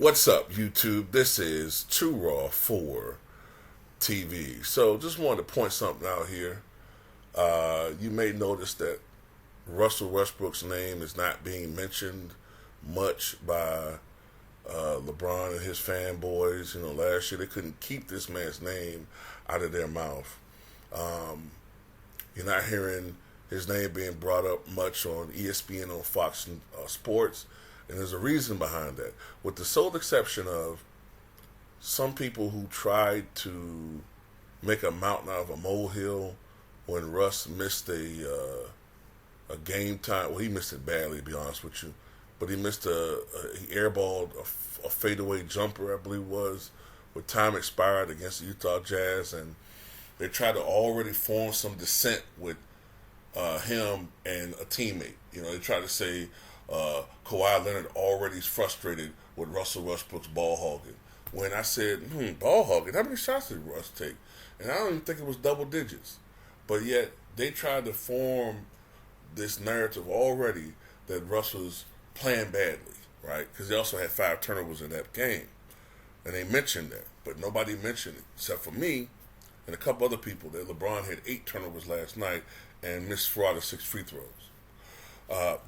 What's up, YouTube? This is Too Raw for TV. So, just wanted to point something out here. You may notice that Russell Westbrook's name is not being mentioned much by LeBron and his fanboys. You know, last year they couldn't keep this man's name out of their mouth. You're not hearing his name being brought up much on ESPN, on Fox Sports. And there's a reason behind that. With the sole exception of some people who tried to make a mountain out of a molehill when Russ missed a game time. Well, he missed it badly, to be honest with you. But he missed he airballed a fadeaway jumper, I believe it was, with time expired against the Utah Jazz. And they tried to already form some dissent with him and a teammate. You know, they tried to say, Kawhi Leonard already is frustrated with Russell Westbrook's ball hogging. When I said, ball hogging, how many shots did Russ take? And I don't even think it was double digits. But yet, they tried to form this narrative already that Russ was playing badly, right? Because they also had 5 turnovers in that game. And they mentioned that. But nobody mentioned it, except for me and a couple other people, that LeBron had 8 turnovers last night and missed 4 out of 6 free throws.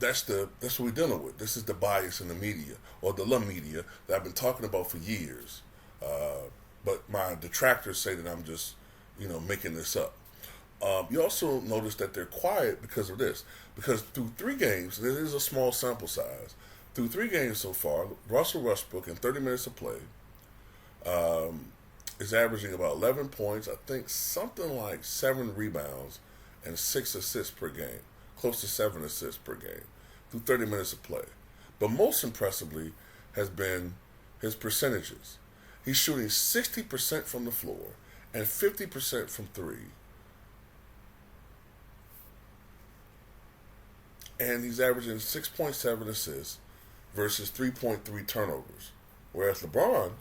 That's what we're dealing with. This is the bias in the media, or the media, that I've been talking about for years. But my detractors say that I'm just, making this up. You also notice that they're quiet because of this. Because through 3 games, there is a small sample size. Through 3 games so far, Russell Westbrook, in 30 minutes of play, is averaging about 11 points, I think something like 7 rebounds, and 6 assists per game. Close to 7 assists per game through 30 minutes of play. But most impressively has been his percentages. He's shooting 60% from the floor and 50% from 3. And he's averaging 6.7 assists versus 3.3 turnovers. Whereas LeBron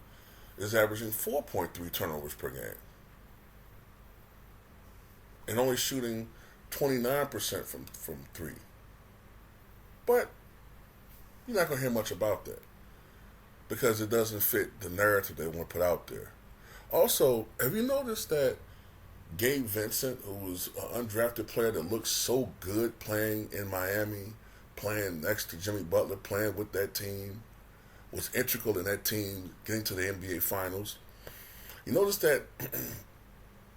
is averaging 4.3 turnovers per game. And only shooting 29% from 3. But you're not going to hear much about that because it doesn't fit the narrative they want to put out there. Also, have you noticed that Gabe Vincent, who was an undrafted player that looked so good playing in Miami, playing next to Jimmy Butler, playing with that team, was integral in that team getting to the NBA Finals? You notice that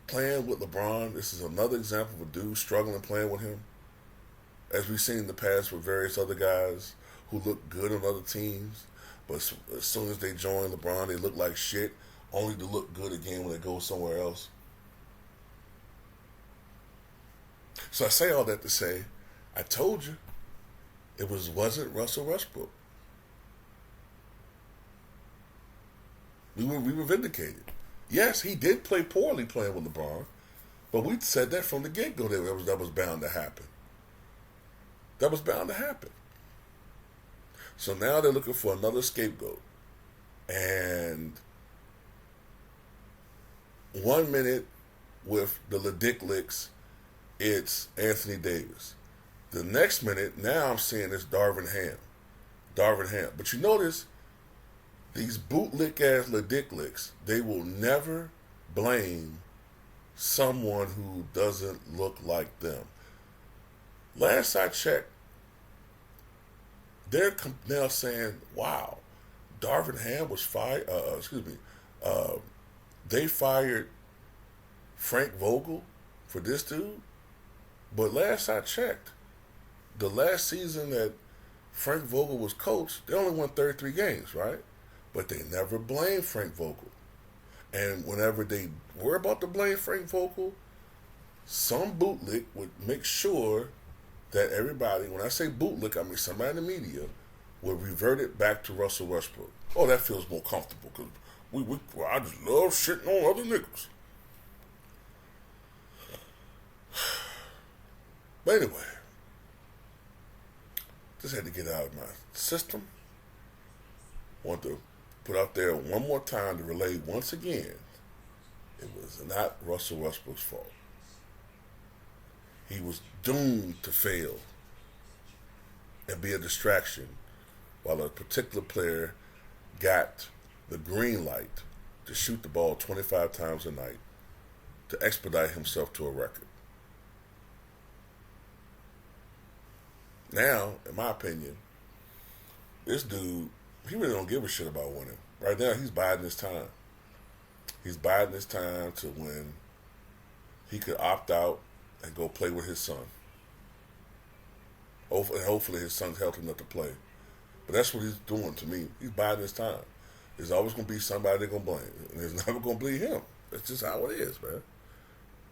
playing with LeBron, this is another example of a dude struggling playing with him. As we've seen in the past with various other guys who look good on other teams, but as soon as they join LeBron, they look like shit, only to look good again when they go somewhere else. So I say all that to say, I told you, it wasn't Russell Westbrook. We were vindicated. Yes, he did play poorly playing with LeBron, but we said that from the get-go that was bound to happen. That was bound to happen. So now they're looking for another scapegoat. And 1 minute with the Licks, it's Anthony Davis. The next minute, now I'm seeing it's Darvin Ham. But you notice, these bootlick-ass Licks, they will never blame someone who doesn't look like them. Last I checked, they're now saying, wow, Darvin Ham was fired, they fired Frank Vogel for this dude. But last I checked, the last season that Frank Vogel was coach, they only won 33 games, right? But they never blamed Frank Vogel. And whenever they were about to blame Frank Vogel, some bootlick would make sure that everybody, when I say bootlick, I mean somebody in the media, would revert it back to Russell Westbrook. Oh, that feels more comfortable because I just love shitting on other niggas. But anyway, just had to get out of my system. Want to put out there one more time to relay once again, it was not Russell Westbrook's fault. He was doomed to fail and be a distraction while a particular player got the green light to shoot the ball 25 times a night to expedite himself to a record. Now, in my opinion, this dude, he really don't give a shit about winning. Right now, he's biding his time. He's biding his time to when he could opt out and go play with his son. And hopefully his son's healthy enough to play. But that's what he's doing to me. He's biding his time. There's always going to be somebody they're going to blame. And there's never going to be him. That's just how it is, man.